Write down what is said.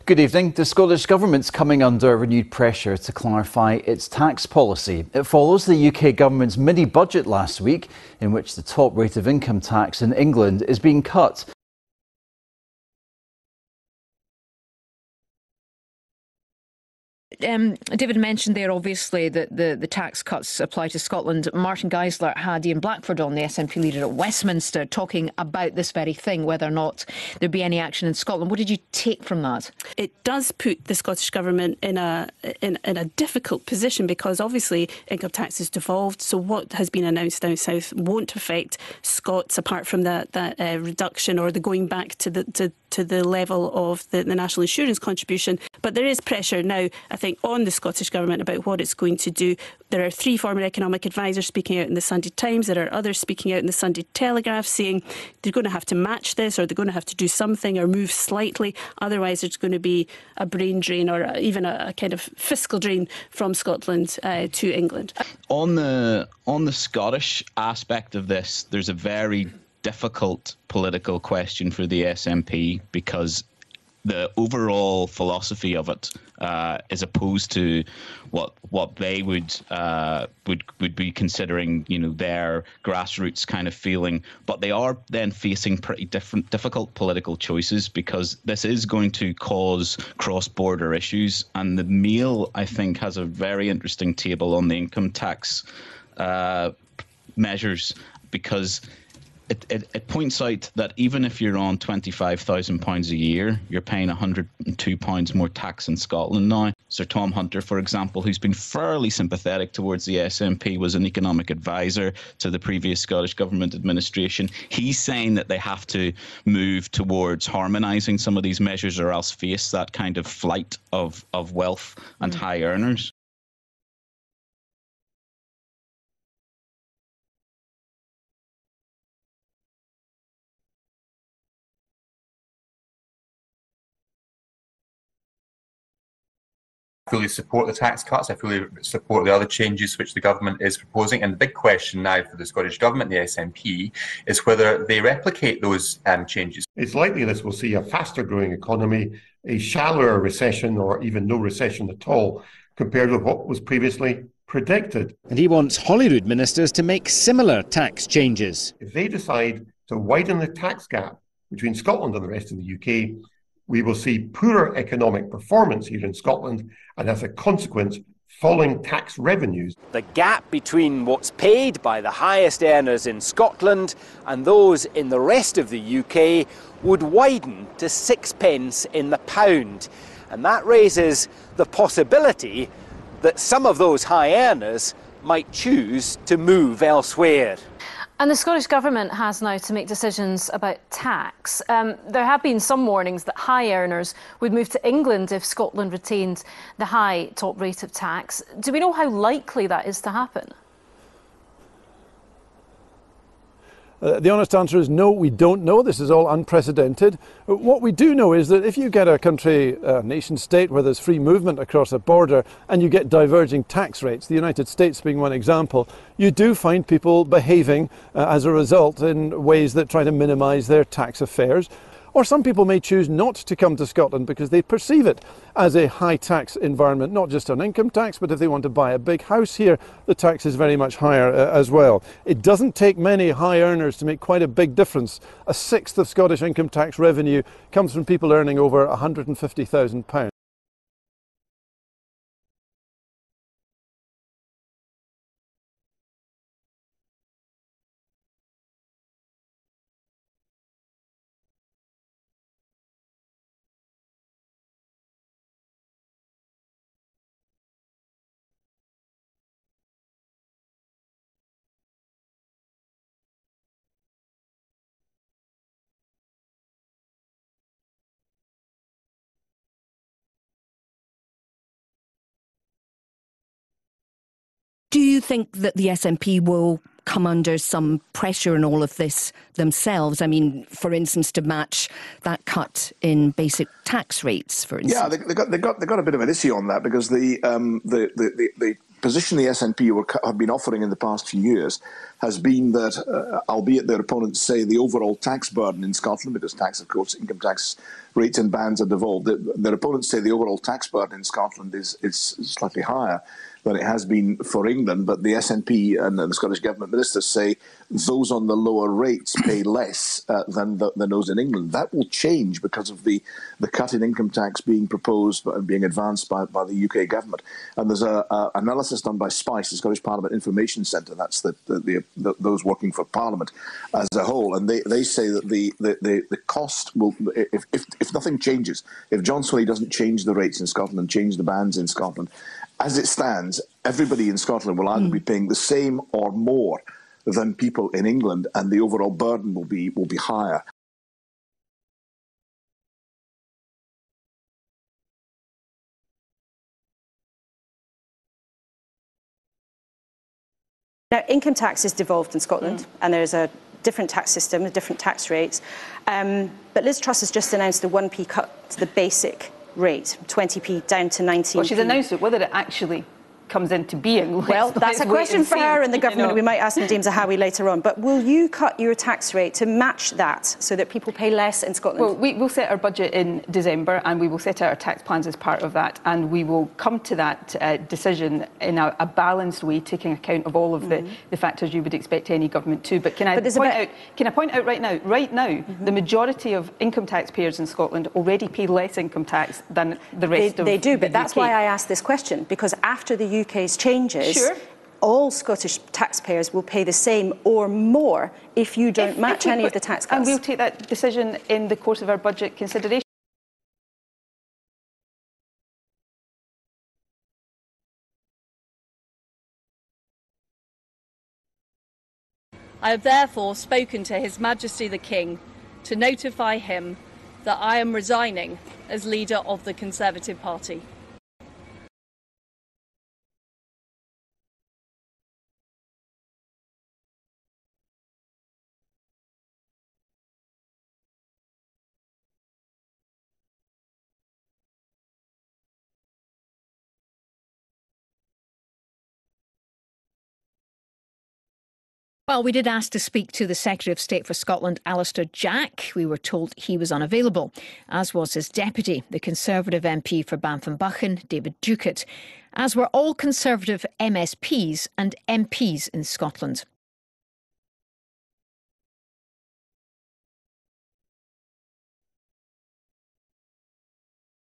Good evening. The Scottish Government's coming under renewed pressure to clarify its tax policy. It follows the UK Government's mini-budget last week, in which the top rate of income tax in England is being cut. David mentioned there, obviously, that the tax cuts apply to Scotland. Martin Geisler had Ian Blackford on, the SNP leader at Westminster, talking about this very thing, whether or not there'd be any action in Scotland. What did you take from that? It does put the Scottish Government in a difficult position, because obviously income tax is devolved. So what has been announced down south won't affect Scots, apart from that reduction or the going back to the level of the national insurance contribution. But there is pressure now, I think, on the Scottish Government about what it's going to do. There are 3 former economic advisers speaking out in the Sunday Times. There are others speaking out in the Sunday Telegraph saying they're going to have to match this, or they're going to have to do something or move slightly. Otherwise, there's going to be a brain drain, or even a kind of fiscal drain from Scotland to England. On the Scottish aspect of this, there's a very difficult political question for the SNP, because the overall philosophy of it is opposed to what they would be considering, their grassroots kind of feeling. But they are then facing pretty difficult political choices, because this is going to cause cross-border issues. And the Mail, I think, has a very interesting table on the income tax measures, because it points out that even if you're on £25,000 a year, you're paying £102 more tax in Scotland now. Sir Tom Hunter, for example, who's been fairly sympathetic towards the SNP, was an economic advisor to the previous Scottish Government administration. He's saying that they have to move towards harmonising some of these measures, or else face that kind of flight of wealth and high earners. Fully support the tax cuts. I fully support the other changes which the government is proposing. And the big question now for the Scottish Government, the SNP, is whether they replicate those changes. It's likely this will see a faster growing economy, a shallower recession, or even no recession at all, compared with what was previously predicted. And he wants Holyrood ministers to make similar tax changes. If they decide to widen the tax gap between Scotland and the rest of the UK, we will see poorer economic performance here in Scotland, and as a consequence, falling tax revenues. The gap between what's paid by the highest earners in Scotland and those in the rest of the UK would widen to 6 pence in the pound. And that raises the possibility that some of those high earners might choose to move elsewhere. And the Scottish Government has now to make decisions about tax. There have been some warnings that high earners would move to England if Scotland retained the high top rate of tax. Do we know how likely that is to happen? The honest answer is no, we don't know. This is all unprecedented. What we do know is that if you get a country, a nation state where there's free movement across a border and you get diverging tax rates, the United States being one example, you do find people behaving as a result in ways that try to minimise their tax affairs. Or some people may choose not to come to Scotland because they perceive it as a high tax environment, not just on income tax, but if they want to buy a big house here, the tax is very much higher as well. It doesn't take many high earners to make quite a big difference. A sixth of Scottish income tax revenue comes from people earning over £150,000. Do you think that the SNP will come under some pressure in all of this themselves? I mean, for instance, to match that cut in basic tax rates, for instance. Yeah, they got a bit of an issue on that, because the position the SNP have been offering in the past few years has been that, albeit their opponents say the overall tax burden in Scotland, because tax, of course, income tax rates and bands are devolved, their opponents say the overall tax burden in Scotland is slightly higher than it has been for England, but the SNP and the Scottish Government ministers say those on the lower rates pay less than those in England. That will change because of the cut in income tax being proposed and being advanced by the UK government. And there's an analysis done by SPICE, the Scottish Parliament Information Centre, that's those working for Parliament as a whole, and they say that the cost will, if nothing changes, if John Swinney doesn't change the rates in Scotland and change the bands in Scotland, as it stands, everybody in Scotland will either be paying the same or more than people in England, and the overall burden will be higher. Now, income tax is devolved in Scotland, and there's a different tax system, different tax rates. But Liz Truss has just announced a 1p cut to the basic rate, 20p down to 19p. Well, she's announced it. Whether it actually comes into being, well, that's a question for her and the government. We might ask Nadine Zahawi later on. But will you cut your tax rate to match that so that people pay less in Scotland? Well, we'll set our budget in December, and we will set out our tax plans as part of that, and we will come to that decision in a balanced way, taking account of all of the factors you would expect any government to. But can I point out right now, the majority of income taxpayers in Scotland already pay less income tax than the rest of the UK. They do, but that's why I asked this question, because after the UK's changes, all Scottish taxpayers will pay the same or more if you don't match any of the tax cuts. And we'll take that decision in the course of our budget consideration. I have therefore spoken to His Majesty the King to notify him that I am resigning as leader of the Conservative Party. Well, we did ask to speak to the Secretary of State for Scotland, Alistair Jack. We were told he was unavailable, as was his deputy, the Conservative MP for Banff-and-Buchan, David Ducat, as were all Conservative MSPs and MPs in Scotland.